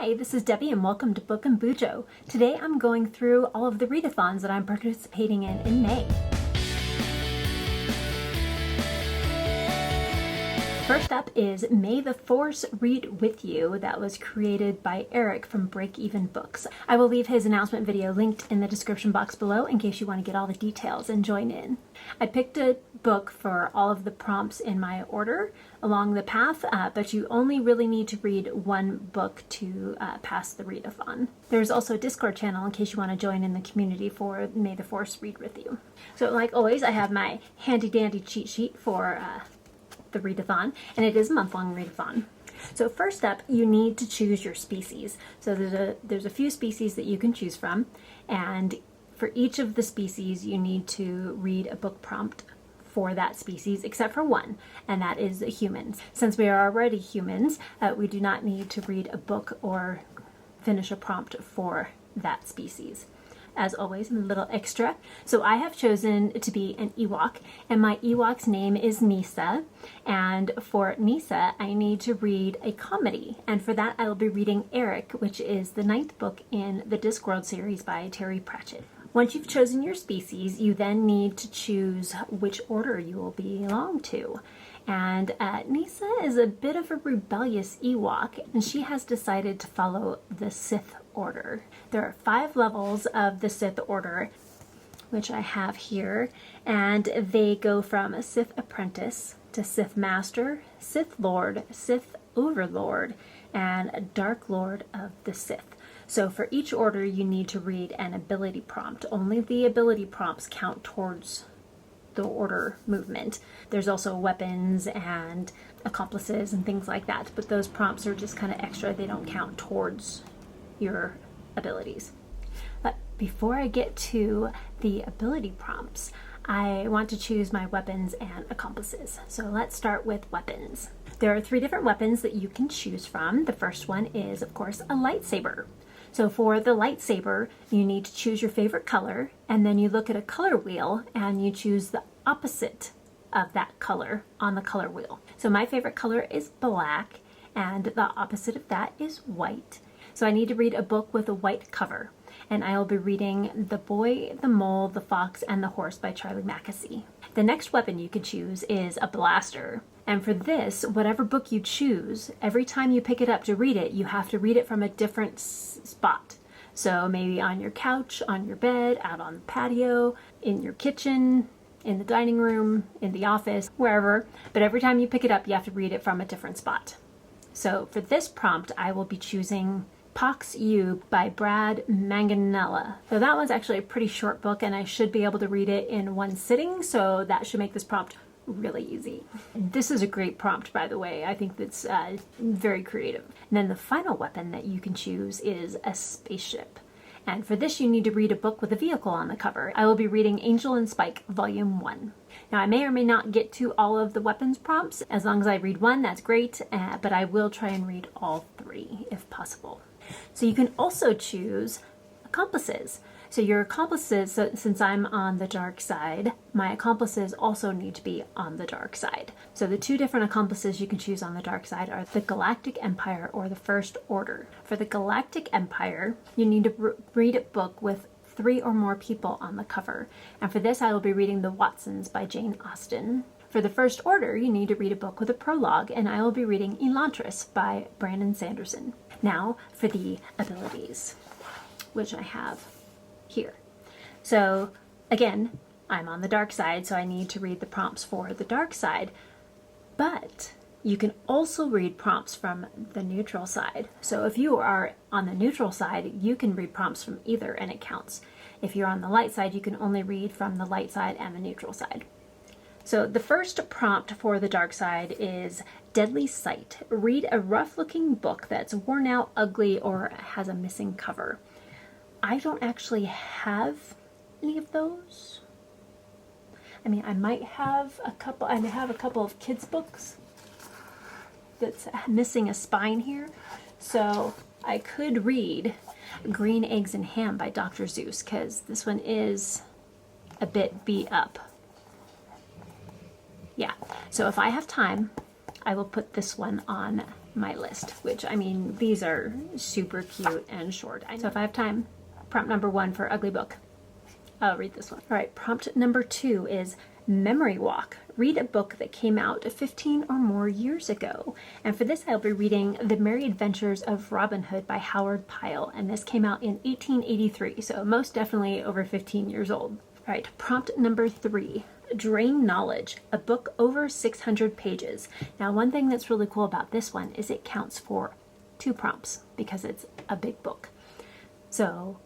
Hi, this is Debbie and welcome to Book and Bujo. Today I'm going through all of the Readathons that I'm participating in May. First up is May the Force Read With You, that was created by Eric from Break Even Books. I will leave his announcement video linked in the description box below in case you want to get all the details and join in. I picked a book for all of the prompts in my order along the path, but you only really need to read one book to pass the readathon. There's also a Discord channel in case you want to join in the community for May the Force Read With You. So like always, I have my handy dandy cheat sheet for the readathon, and it is a month-long readathon. So first up, you need to choose your species. So there's a few species that you can choose from, and for each of the species you need to read a book prompt for that species, except for one, and that is humans. Since we are already humans, we do not need to read a book or finish a prompt for that species. As always, a little extra. So I have chosen to be an Ewok, and my Ewok's name is Nisa. And for Nisa, I need to read a comedy. And for that, I will be reading Eric, which is the 9th book in the Discworld series by Terry Pratchett. Once you've chosen your species, you then need to choose which order you will belong to. And Nisa is a bit of a rebellious Ewok, and she has decided to follow the Sith Order. There are 5 levels of the Sith Order, which I have here, and they go from a Sith Apprentice to Sith Master, Sith Lord, Sith Overlord, and Dark Lord of the Sith. So for each order, you need to read an ability prompt. Only the ability prompts count towards the order movement. There's also weapons and accomplices and things like that, but those prompts are just kind of extra. They don't count towards your abilities. But before I get to the ability prompts, I want to choose my weapons and accomplices. So let's start with weapons. There are 3 different weapons that you can choose from. The first one is, of course, a lightsaber. So for the lightsaber, you need to choose your favorite color, and then you look at a color wheel and you choose the opposite of that color on the color wheel. So my favorite color is black, and the opposite of that is white. So I need to read a book with a white cover, and I will be reading The Boy, the Mole, the Fox, and the Horse by Charlie Mackesy. The next weapon you can choose is a blaster. And for this, whatever book you choose, every time you pick it up to read it, you have to read it from a different spot. So maybe on your couch, on your bed, out on the patio, in your kitchen, in the dining room, in the office, wherever. But every time you pick it up, you have to read it from a different spot. So for this prompt, I will be choosing Pox You by Brad Manganella. So that one's actually a pretty short book, and I should be able to read it in one sitting, so that should make this prompt really easy. This is a great prompt, by the way. I think that's very creative. And then the final weapon that you can choose is a spaceship. And for this, you need to read a book with a vehicle on the cover. I will be reading Angel and Spike, Volume 1. Now, I may or may not get to all of the weapons prompts. As long as I read one, that's great, but I will try and read all 3 if possible. So you can also choose accomplices. So your accomplices, so since I'm on the dark side, my accomplices also need to be on the dark side. So the 2 different accomplices you can choose on the dark side are the Galactic Empire or the First Order. For the Galactic Empire, you need to read a book with 3 or more people on the cover. And for this, I will be reading The Watsons by Jane Austen. For the First Order, you need to read a book with a prologue, and I will be reading Elantris by Brandon Sanderson. Now for the abilities, which I have here. So again, I'm on the dark side, so I need to read the prompts for the dark side, but you can also read prompts from the neutral side. So if you are on the neutral side, you can read prompts from either and it counts. If you're on the light side, you can only read from the light side and the neutral side. So the first prompt for the dark side is Deadly Sight. Read a rough-looking book that's worn out, ugly, or has a missing cover. I don't actually have any of those. I mean, I might have a couple. I have a couple of kids' books that's missing a spine here. So I could read Green Eggs and Ham by Dr. Seuss, because this one is a bit beat up. Yeah, so if I have time, I will put this one on my list, which, I mean, these are super cute and short. So if I have time, prompt number 1 for Ugly Book, I'll read this one. All right, prompt number 2 is Memory Walk. Read a book that came out 15 or more years ago. And for this, I'll be reading The Merry Adventures of Robin Hood by Howard Pyle. And this came out in 1883, so most definitely over 15 years old. All right, prompt number 3. Drain Knowledge, a book over 600 pages. Now, one thing that's really cool about this one is it counts for 2 prompts because it's a big book. So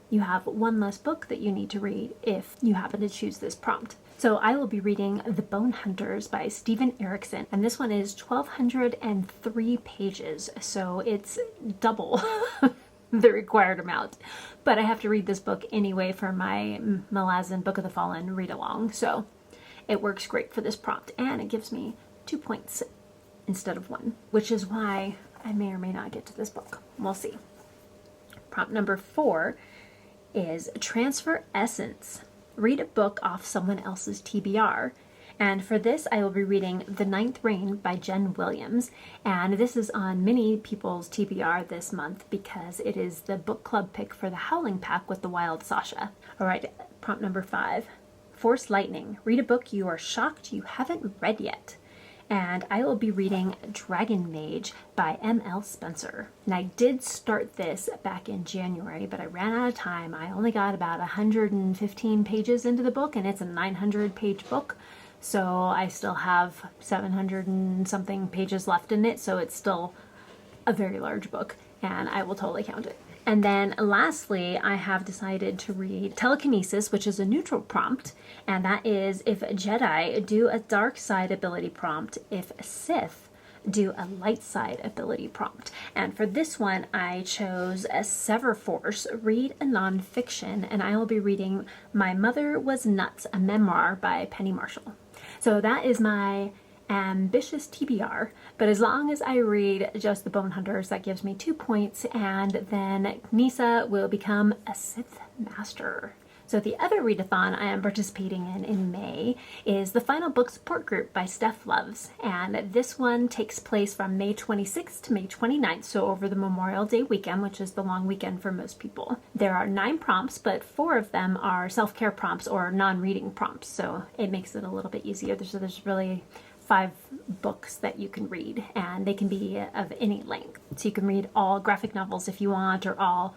you have one less book that you need to read if you happen to choose this prompt. So I will be reading The Bone Hunters by Stephen Erickson, and this one is 1,203 pages, so it's double the required amount. But I have to read this book anyway for my Malazan Book of the Fallen read-along, so it works great for this prompt, and it gives me 2 points instead of 1, which is why I may or may not get to this book. We'll see. Prompt number 4 is Transfer Essence. Read a book off someone else's TBR. And for this, I will be reading The Ninth Reign by Jen Williams. And this is on many people's TBR this month because it is the book club pick for the Howling Pack with the Wild Sasha. All right, prompt number 5. Force Lightning. Read a book you are shocked you haven't read yet. And I will be reading Dragon Mage by M.L. Spencer. And I did start this back in January, but I ran out of time. I only got about 115 pages into the book, and it's a 900-page book. So I still have 700 and something pages left in it, so it's still a very large book, and I will totally count it. And then lastly, I have decided to read Telekinesis, which is a neutral prompt, and that is if Jedi do a dark side ability prompt, if Sith do a light side ability prompt. And for this one, I chose a Sever Force, read a nonfiction, and I will be reading My Mother Was Nuts, a memoir by Penny Marshall. So that is my ambitious TBR, but as long as I read just The Bone Hunters, that gives me 2 points, and then Kneesa will become a Sith Master. So the other readathon I am participating in May is the Final Book Support Group by Steph Loves, and this one takes place from May 26th to May 29th, so over the Memorial Day weekend, which is the long weekend for most people. There are 9 prompts, but 4 of them are self-care prompts or non-reading prompts, so it makes it a little bit easier. There's really 5 books that you can read, and they can be of any length. So you can read all graphic novels if you want, or all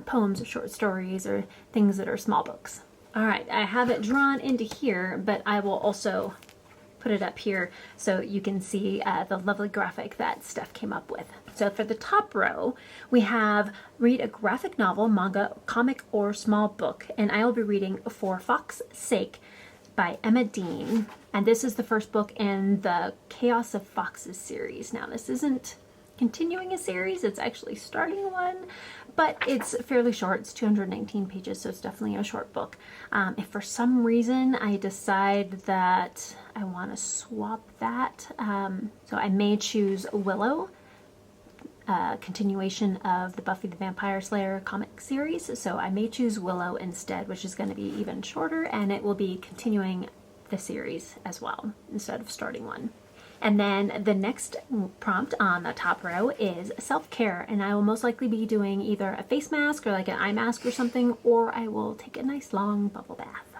poems or short stories or things that are small books. All right, I have it drawn into here, but I will also put it up here so you can see the lovely graphic that Steph came up with. So for the top row, we have read a graphic novel, manga, comic, or small book, and I will be reading For Fox's Sake by Emma Dean. And this is the first book in the Chaos of Foxes series. Now, this isn't continuing a series, it's actually starting one, but it's fairly short. It's 219 pages, so it's definitely a short book. If for some reason I decide that I want to swap that, so I may choose Willow, continuation of the Buffy the Vampire Slayer comic series. So I may choose Willow instead, which is going to be even shorter, and it will be continuing the series as well instead of starting one. And then the next prompt on the top row is self-care, and I will most likely be doing either a face mask or like an eye mask or something, or I will take a nice long bubble bath.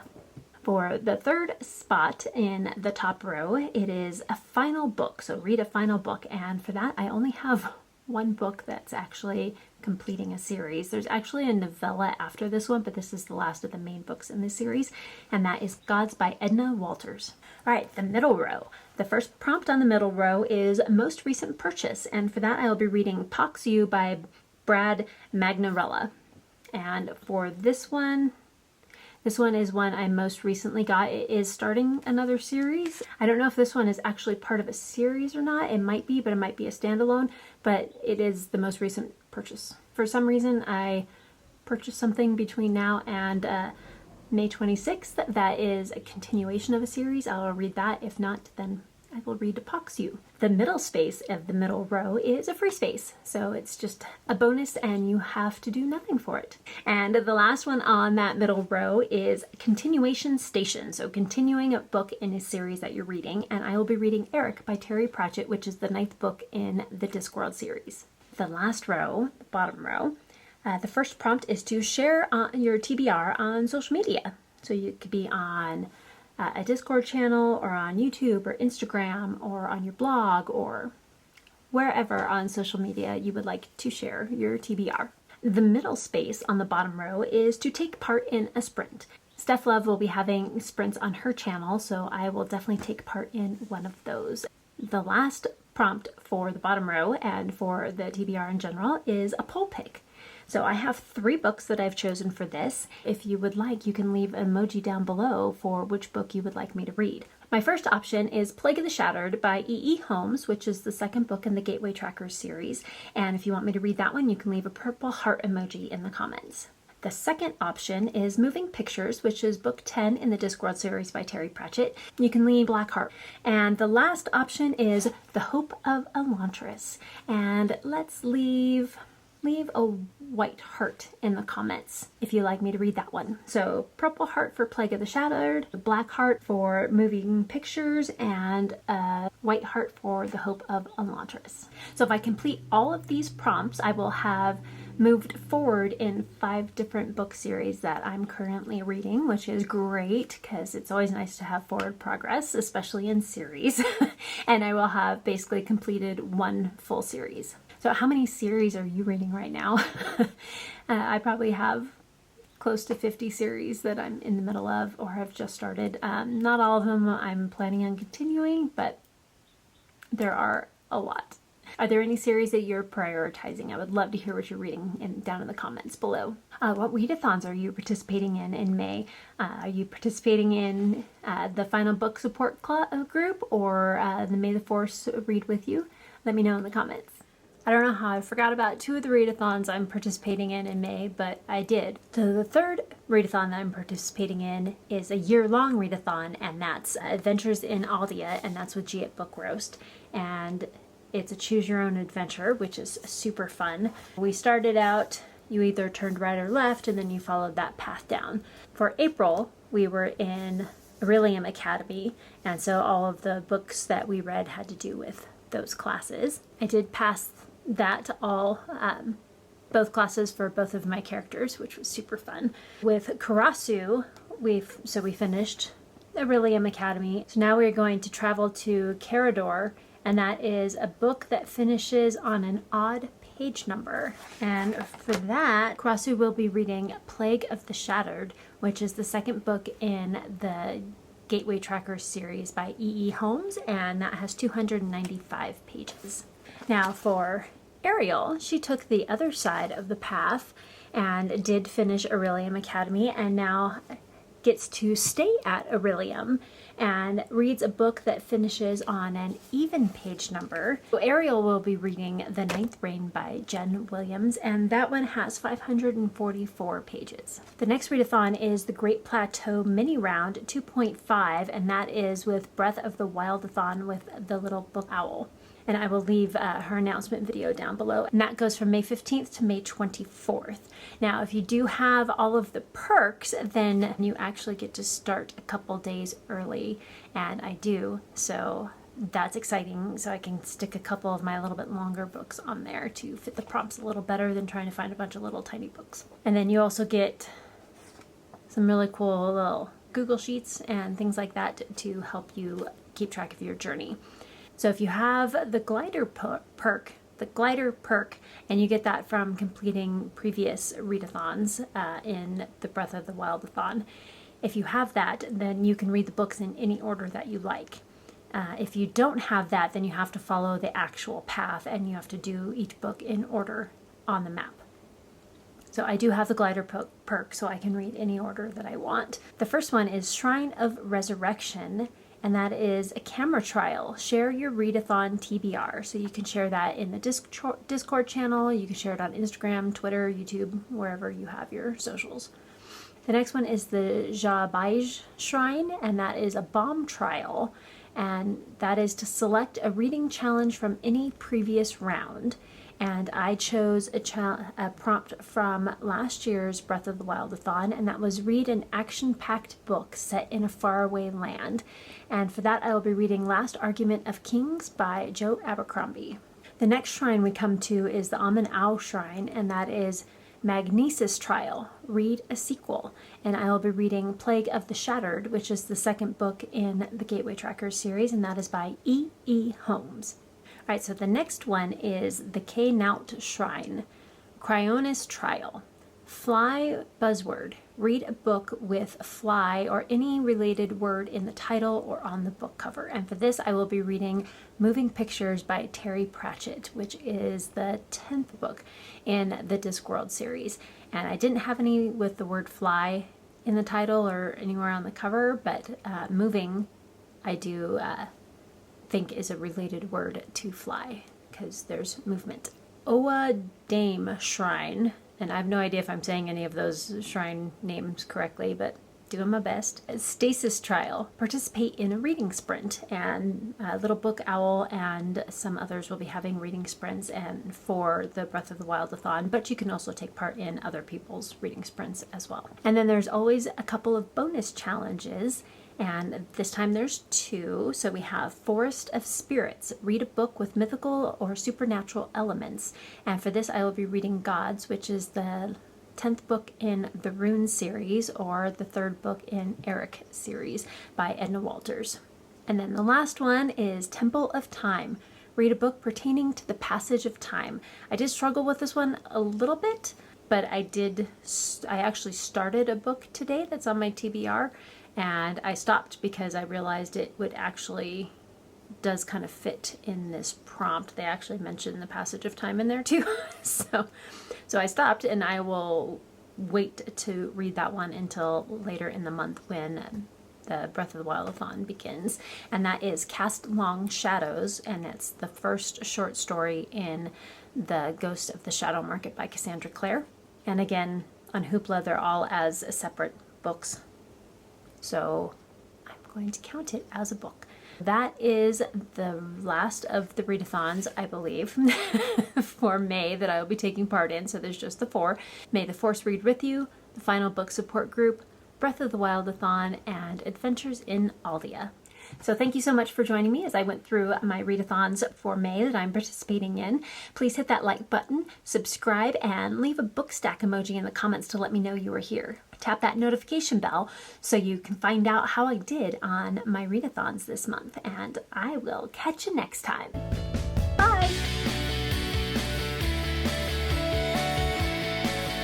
For the third spot in the top row, it is a final book, so read a final book, and for that I only have one book that's actually completing a series. There's actually a novella after this one, but this is the last of the main books in this series, and that is Gods by Edna Walters. All right, the middle row. The first prompt on the middle row is most recent purchase, and for that I will be reading Pox You by Brad Magnarella. And for this one is one I most recently got. It is starting another series. I don't know if this one is actually part of a series or not. It might be, but it might be a standalone, but it is the most recent purchase. For some reason, I purchased something between now and May 26th that is a continuation of a series. I'll read that. If not, then I will read Pox You. The middle space of the middle row is a free space, so it's just a bonus and you have to do nothing for it. And the last one on that middle row is Continuation Station, so continuing a book in a series that you're reading, and I will be reading Eric by Terry Pratchett, which is the 9th book in the Discworld series. The last row, the bottom row, the first prompt is to share your TBR on social media. So you could be on a Discord channel or on YouTube or Instagram or on your blog or wherever on social media you would like to share your TBR. The middle space on the bottom row is to take part in a sprint. Steph Love will be having sprints on her channel, so I will definitely take part in one of those. The last prompt for the bottom row and for the TBR in general is a poll pick. So I have 3 books that I've chosen for this. If you would like, you can leave an emoji down below for which book you would like me to read. My first option is Plague of the Shattered by E.E. Holmes, which is the 2nd book in the Gateway Trackers series. And if you want me to read that one, you can leave a purple heart emoji in the comments. The second option is Moving Pictures, which is book 10 in the Discworld series by Terry Pratchett. You can leave black heart. And the last option is The Hope of Elantris. And let's leave a white heart in the comments if you'd like me to read that one. So purple heart for Plague of the Shattered, black heart for Moving Pictures, and a white heart for The Hope of Elantris. So if I complete all of these prompts, I will have moved forward in 5 different book series that I'm currently reading, which is great because it's always nice to have forward progress, especially in series. And I will have basically completed 1 full series. So how many series are you reading right now? I probably have close to 50 series that I'm in the middle of or have just started. Not all of them I'm planning on continuing, but there are a lot. Are there any series that you're prioritizing? I would love to hear what you're reading down in the comments below. What readathons are you participating in May? Are you participating in the final book support group or the May the Force read with you? Let me know in the comments. I don't know how I forgot about 2 of the readathons I'm participating in May, but I did. So the 3rd readathon that I'm participating in is a year-long readathon, and that's Adventures in Aeldia, and that's with G at Book Roast. And it's a choose-your-own adventure, which is super fun. We started out, you either turned right or left, and then you followed that path down. For April, we were in Aurelium Academy, and so all of the books that we read had to do with those classes. I did pass that all, both classes for both of my characters, which was super fun. With Karasu, we finished Aurelium Academy. So now we're going to travel to Carador, and that is a book that finishes on an odd page number. And for that, Karasu will be reading Plague of the Shattered, which is the 2nd book in the Gateway Trackers series by E.E. Holmes, and that has 295 pages. Now for Ariel, she took the other side of the path and did finish Aurelium Academy and now gets to stay at Aurelium and reads a book that finishes on an even page number. So Ariel will be reading The Ninth Reign by Jen Williams, and that one has 544 pages. The next readathon is the Great Plateau Mini Round 2.5, and that is with Breath of the Wildathon with the Little Book Owl. And I will leave her announcement video down below. And that goes from May 15th to May 24th. Now, if you do have all of the perks, then you actually get to start a couple days early. And I do, so that's exciting. So I can stick a couple of my little bit longer books on there to fit the prompts a little better than trying to find a bunch of little tiny books. And then you also get some really cool little Google Sheets and things like that to help you keep track of your journey. So if you have the glider perk, and you get that from completing previous readathons in the Breath of the Wildathon, if you have that, then you can read the books in any order that you like. If you don't have that, then you have to follow the actual path and you have to do each book in order on the map. So I do have the glider perk, so I can read any order that I want. The first one is Shrine of Resurrection, and that is a camera trial. Share your readathon TBR. So you can share that in the Discord channel, you can share it on Instagram, Twitter, YouTube, wherever you have your socials. The next one is the Jabaij Shrine, and that is a bomb trial. and that is to select a reading challenge from any previous round. And I chose a prompt from last year's Breath of the Wildathon, and that was read an action-packed book set in a faraway land. And for that, I will be reading Last Argument of Kings by Joe Abercrombie. The next shrine we come to is the Amun-Au Shrine, and that is Magnesis Trial, read a sequel. And I will be reading Plague of the Shattered, which is the second book in the Gateway Trackers series, and that is by E. Holmes. All right, so the next one is the K-Naut Shrine, Cryonis Trial. Fly buzzword. Read a book with fly or any related word in the title or on the book cover. And for this, I will be reading Moving Pictures by Terry Pratchett, which is the 10th book in the Discworld series. And I didn't have any with the word fly in the title or anywhere on the cover, but moving, I do think is a related word to fly because there's movement. Oa Dame Shrine, and I have no idea if I'm saying any of those shrine names correctly, but doing my best. Stasis Trial, participate in a reading sprint, and Little Book Owl and some others will be having reading sprints and for the Breath of the Wildathon, but you can also take part in other people's reading sprints as well. And then there's always a couple of bonus challenges, and this time there's 2. So we have Forest of Spirits, read a book with mythical or supernatural elements. And for this I will be reading Gods, which is the 10th book in the Rune series, or the 3rd book in Eric series by Edna Walters. And then the last one is Temple of Time, read a book pertaining to the passage of time. I did struggle with this one a little bit, but I actually started a book today that's on my TBR, and I stopped because I realized it would actually does kind of fit in this prompt. They actually mentioned the passage of time in there too. So I stopped, and I will wait to read that one until later in the month when the Breath of the Wildathon begins. And that is Cast Long Shadows, and it's the first short story in the Ghost of the Shadow Market by Cassandra Clare. And again, on Hoopla, they're all as separate books. So I'm going to count it as a book. That is the last of the readathons, I believe, for May that I will be taking part in. So there's just the 4. May the Force read with you, the final book support group, Breath of the Wildathon, and Adventures in Aeldia. So thank you so much for joining me as I went through my readathons for May that I'm participating in. Please hit that like button, subscribe, and leave a book stack emoji in the comments to let me know you are here. Tap that notification bell so you can find out how I did on my readathons this month, and I will catch you next time.